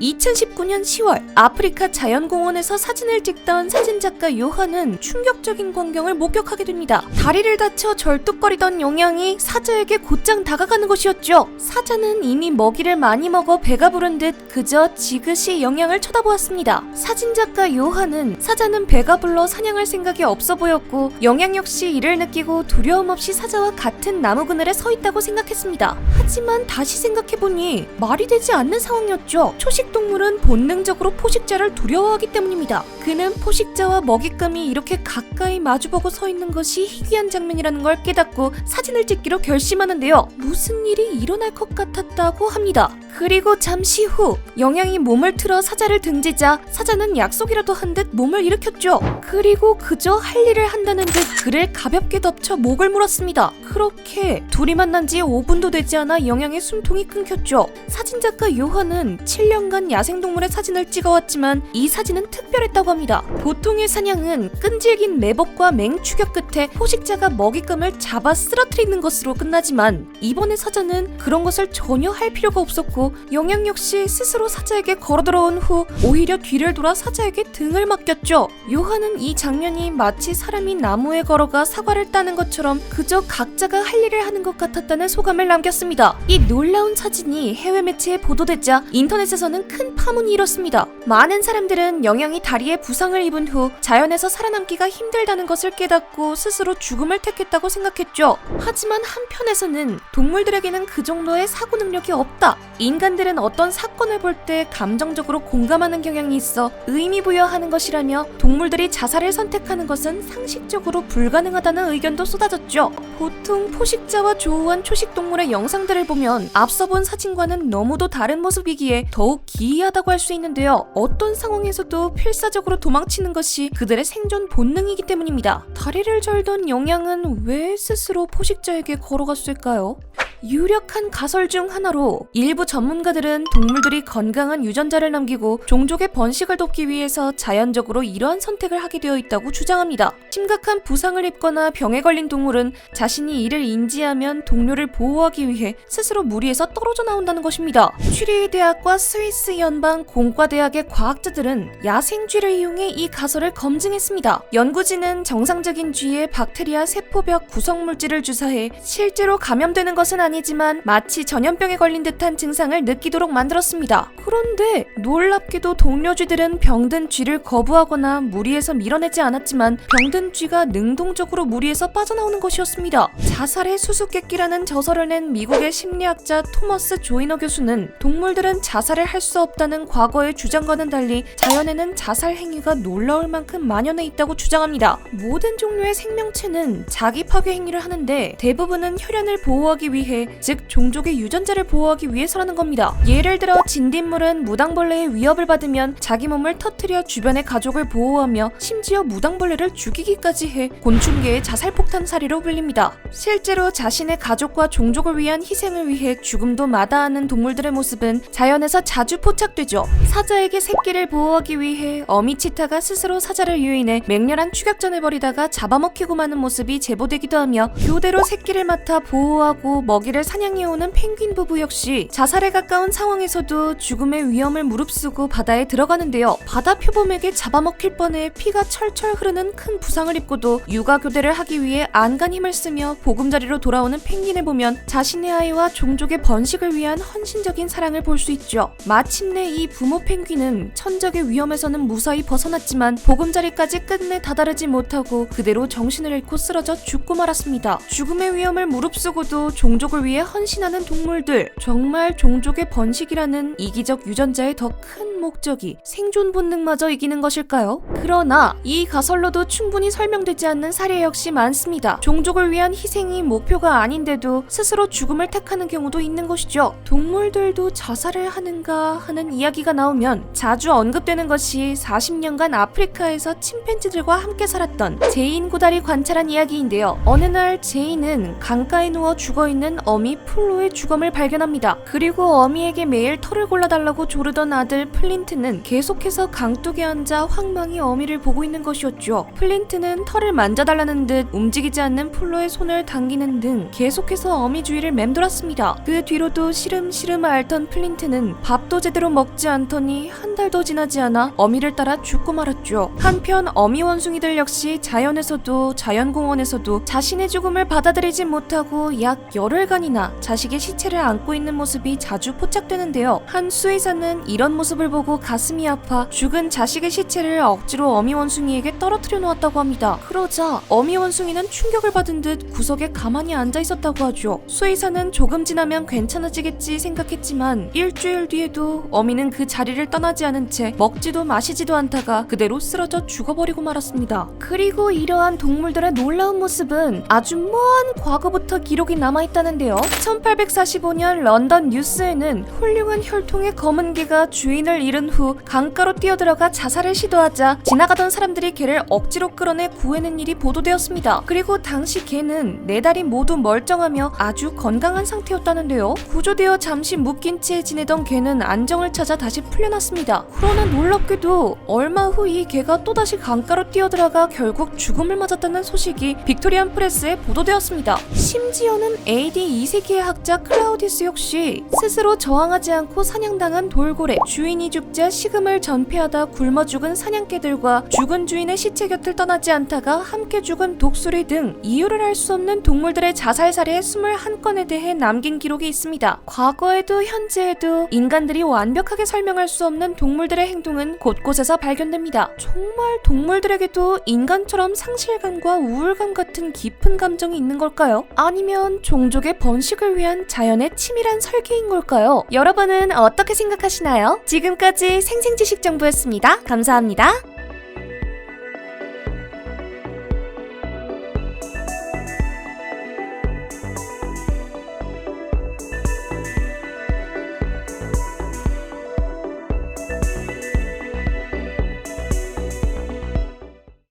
2019년 10월 아프리카 자연공원에서 사진을 찍던 사진작가 요한은 충격적인 광경을 목격하게 됩니다. 다리를 다쳐 절뚝거리던 영양이 사자에게 곧장 다가가는 것이었죠. 사자는 이미 먹이를 많이 먹어 배가 부른 듯 그저 지그시 영양을 쳐다보았습니다. 사진작가 요한은 사자는 배가 불러 사냥할 생각이 없어 보였고 영양 역시 이를 느끼고 두려움 없이 사자와 같은 나무 그늘에 서 있다고 생각했습니다. 하지만 다시 생각해보니 말이 되지 않는 상황이었죠. 초식동물은 본능적으로 포식자를 두려워하기 때문입니다. 그는 포식자와 먹잇감이 이렇게 가까이 마주보고 서 있는 것이 희귀한 장면이라는 걸 깨닫고 사진을 찍기로 결심하는데요. 무슨 일이 일어날 것 같았다고 합니다. 그리고 잠시 후 영양이 몸을 틀어 사자를 등지자 사자는 약속이라도 한 듯 몸을 일으켰죠. 그리고 그저 할 일을 한다는 듯 그를 가볍게 덮쳐 목을 물었습니다. 그렇게 둘이 만난 지 5분도 되지 않아 영양의 숨통이 끊겼죠. 사진작가 요한은 7년간 야생동물의 사진을 찍어왔지만 이 사진은 특별했다고 합니다. 보통의 사냥은 끈질긴 매복과 맹추격 끝에 포식자가 먹잇감을 잡아 쓰러뜨리는 것으로 끝나지만 이번의 사자는 그런 것을 전혀 할 필요가 없었고 영양 역시 스스로 사자에게 걸어들어온 후 오히려 뒤를 돌아 사자에게 등을 맡겼죠. 요한은 이 장면이 마치 사람이 나무에 걸어가 사과를 따는 것처럼 그저 각자가 할 일을 하는 것 같았다는 소감을 남겼습니다. 이 놀라운 사진이 해외 매체에 보도되자 인터넷에서는 큰 파문이 일었습니다. 많은 사람들은 영양이 다리에 부상을 입은 후 자연에서 살아남기가 힘들다는 것을 깨닫고 스스로 죽음을 택했다고 생각했죠. 하지만 한편에서는 동물들에게는 그 정도의 사고 능력이 없다. 인간들은 어떤 사건을 볼 때 감정적으로 공감하는 경향이 있어 의미 부여하는 것이라며 동물들이 자살을 선택하는 것은 상식적으로 불가능하다는 의견도 쏟아졌죠. 보통 포식자와 조우한 초식동물의 영상들을 보면 앞서 본 사진과는 너무도 다른 모습이기에 더욱 기이하다고 할 수 있는데요. 어떤 상황에서도 필사적으로 도망치는 것이 그들의 생존 본능이기 때문입니다. 다리를 절던 영양은 왜 스스로 포식자에게 걸어갔을까요? 유력한 가설 중 하나로 일부 전문가들은 동물들이 건강한 유전자를 남기고 종족의 번식을 돕기 위해서 자연적으로 이러한 선택을 하게 되어 있다고 주장합니다. 심각한 부상을 입거나 병에 걸린 동물은 자신이 이를 인지하면 동료를 보호하기 위해 스스로 무리에서 떨어져 나온다는 것입니다. 슈리히 대학과 스위스 연방 공과대학의 과학자들은 야생쥐를 이용해 이 가설을 검증했습니다. 연구진은 정상적인 쥐에 박테리아 세포벽 구성물질을 주사해 실제로 감염되는 것은 아니지만 마치 전염병에 걸린 듯한 증상을 느끼도록 만들었습니다. 그런데 놀랍게도 동료 쥐들은 병든 쥐를 거부하거나 무리에서 밀어내지 않았지만 병든 쥐가 능동적으로 무리에서 빠져나오는 것이었습니다. 자살의 수수께끼라는 저서를 낸 미국의 심리학자 토머스 조이너 교수는 동물들은 자살을 할 수 없다는 과거의 주장과는 달리 자연에는 자살 행위가 놀라울 만큼 만연해 있다고 주장합니다. 모든 종류의 생명체는 자기 파괴 행위를 하는데 대부분은 혈연을 보호하기 위해 즉 종족의 유전자를 보호하기 위해서라는 겁니다. 예를 들어 진딧물은 무당벌레의 위협을 받으면 자기 몸을 터뜨려 주변의 가족을 보호하며 심지어 무당벌레를 죽이기까지 해 곤충계의 자살폭탄 사례로 불립니다. 실제로 자신의 가족과 종족을 위한 희생을 위해 죽음도 마다하는 동물들의 모습은 자연에서 자주 포착되죠. 사자에게 새끼를 보호하기 위해 어미 치타가 스스로 사자를 유인해 맹렬한 추격전을 벌이다가 잡아먹히고 마는 모습이 제보되기도 하며 교대로 새끼를 맡아 보호하고 먹이를 사냥해오는 펭귄 부부 역시 자살에 가까운 상황에서도 죽음의 위험을 무릅쓰고 바다에 들어가는데요. 바다 표범에게 잡아먹힐 뻔해 피가 철철 흐르는 큰 부상을 입고도 육아 교대를 하기 위해 안간 힘을 쓰며 보금자리로 돌아오는 펭귄을 보면 자신의 아이와 종족의 번식을 위한 헌신적인 사랑을 볼 수 있죠. 마침내 이 부모 펭귄은 천적의 위험에서는 무사히 벗어났지만 보금자리까지 끝내 다다르지 못하고 그대로 정신을 잃고 쓰러져 죽고 말았습니다. 죽음의 위험을 무릅쓰고도 종족을 위해 헌신하는 동물들, 정말 종족의 번식이라는 이기적 유전자의 더 큰 목적이 생존 본능마저 이기는 것일까요? 그러나 이 가설로도 충분히 설명되지 않는 사례 역시 많습니다. 종족을 위한 희생이 목표가 아닌데도 스스로 죽음을 택하는 경우도 있는 것이죠. 동물들도 자살을 하는가 하는 이야기가 나오면 자주 언급되는 것이 40년간 아프리카에서 침팬지들과 함께 살았던 제인 고달이 관찰한 이야기인데요. 어느 날 제인은 강가에 누워 죽어있는 어미 플로의 주검을 발견합니다. 그리고 어미에게 매일 털을 골라달라고 조르던 아들 플린 플린트는 계속해서 강둑에 앉아 황망히 어미를 보고 있는 것이었죠. 플린트는 털을 만져달라는 듯 움직이지 않는 플로의 손을 당기는 등 계속해서 어미 주위를 맴돌았습니다. 그 뒤로도 시름시름 앓던 플린트는 밥도 제대로 먹지 않더니 한 달도 지나지 않아 어미를 따라 죽고 말았죠. 한편 어미 원숭이들 역시 자연에서도 자연공원에서도 자신의 죽음을 받아들이지 못하고 약 열흘간이나 자식의 시체를 안고 있는 모습이 자주 포착되는데요. 한 수의사는 이런 모습을 보고 가슴이 아파 죽은 자식의 시체를 억지로 어미 원숭이에게 떨어뜨려 놓았다고 합니다. 그러자 어미 원숭이는 충격을 받은 듯 구석에 가만히 앉아 있었다고 하죠. 수의사는 조금 지나면 괜찮아지겠지 생각했지만 일주일 뒤에도 어미는 그 자리를 떠나지 않은 채 먹지도 마시지도 않다가 그대로 쓰러져 죽어버리고 말았습니다. 그리고 이러한 동물들의 놀라운 모습은 아주 먼 과거부터 기록이 남아있다는데요. 1845년 런던 뉴스에는 훌륭한 혈통의 검은 개가 주인을 잃은 후 강가로 뛰어들어가 자살을 시도하자 지나가던 사람들이 개를 억지로 끌어내 구해낸 일이 보도되었습니다. 그리고 당시 개는 네 다리 모두 멀쩡하며 아주 건강한 상태였다는데요. 구조되어 잠시 묶인 채 지내던 개는 안정을 찾아 다시 풀려났습니다. 그러나 놀랍게도 얼마 후 이 개가 또다시 강가로 뛰어들어가 결국 죽음을 맞았다는 소식이 빅토리안 프레스에 보도되었습니다. 심지어는 AD 2세기의 학자 클라우디스 역시 스스로 저항하지 않고 사냥당한 돌고래, 주인이 죽자 식음을 전폐하다 굶어 죽은 사냥개들과 죽은 주인의 시체 곁을 떠나지 않다가 함께 죽은 독수리 등 이유를 알 수 없는 동물들의 자살 사례 21건에 대해 남긴 기록이 있습니다. 과거에도 현재에도 인간들이 완벽하게 설명할 수 없는 동물들의 행동은 곳곳에서 발견됩니다. 정말 동물들에게도 인간처럼 상실감과 우울감 같은 깊은 감정이 있는 걸까요? 아니면 종족의 번식을 위한 자연의 치밀한 설계인 걸까요? 여러분은 어떻게 생각하시나요? 지금까지 생생지식정보였습니다. 감사합니다.